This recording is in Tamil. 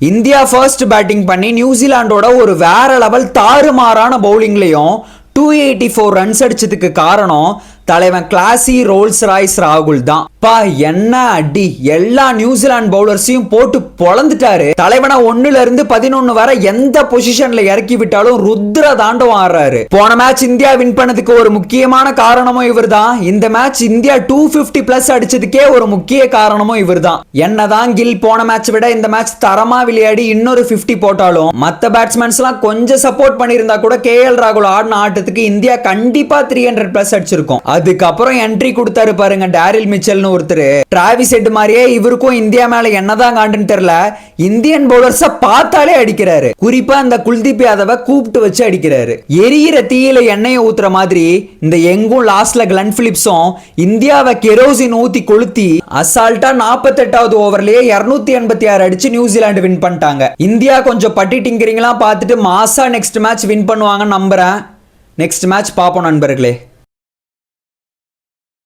இந்தியா ஃபர்ஸ்ட் பேட்டிங் பண்ணி நியூசிலாண்டோட ஒரு வேற லெவல் தாறுமாறான பவுலிங்லயும் 284 ரன்ஸ் அடிச்சதுக்கு காரணம் தலைவன் கிளாசி ரோல்ஸ் ராய்ஸ் ராகுல் தான். பா என்ன அடி, எல்லா நியூசிலாந்து பவுலர்ஸையும் போட்டு பொளந்துட்டாரு. தலைவனை 1ல இருந்து 11 வரை எந்த பொசிஷன்ல இறக்கி விட்டாலும் ருத்ர தாண்டவம் ஆடுறாரு. போன மேட்ச் இந்தியா வின் பண்ணதுக்கு ஒரு முக்கியமான காரணமும் இவர் தான். இந்த மேட்ச் இந்தியா 250 பிளஸ் அடிச்சதுக்கே ஒரு முக்கிய காரணமும் இவர் தான். என்னதான் கில் போன மேட்ச் விட இந்த மேட்ச் தரமா விளையாடி இன்னொரு 50 போட்டாலும் மத்த பேட்ஸ்மேன்ஸ் எல்லாம் கொஞ்சம் சப்போர்ட் பண்ணியிருந்தா கூட KL ராகுல் ஆடின ஆட்டத்துக்கு இந்தியா கண்டிப்பா 300 பிளஸ் அடிச்சிருக்கும். அதுக்கப்புறம் என்ட்ரி கொடுத்தாரு பாருங்க டாரில் மிச்சல் ஒருத்தர். டிராவிஸ் ஹெட் மாதிரியே இவருக்கும் இந்தியா மேல என்னதான் காண்டுன்னு தெரியல, இந்தியன் பவுலர்ஸ பார்த்தாலே அடிக்கிறாரு. குறிப்பா இந்த குல்தீப் யாதவ கூப்பிட்டு வச்சு அடிக்கிறாரு. எரியிற தீயில எண்ணெயை ஊத்துற மாதிரி இந்த எங்கும் லாஸ்ட்ல கிளன் பிலிப்ஸும் இந்தியாவை கெரோசின் ஊத்தி கொளுத்தி அசால்ட்டா 48வது ஓவர்லயே 286 அடிச்சு நியூசிலாந்து வின் பண்ணிட்டாங்க. இந்தியா கொஞ்சம் பட்டி டிங்கரிங்லாம் பார்த்துட்டு மாசா நெக்ஸ்ட் மேட்ச் வின் பண்ணுவாங்கன்னு நம்புறேன். நெக்ஸ்ட் மேட்ச் பார்ப்போம் நண்பர்களே.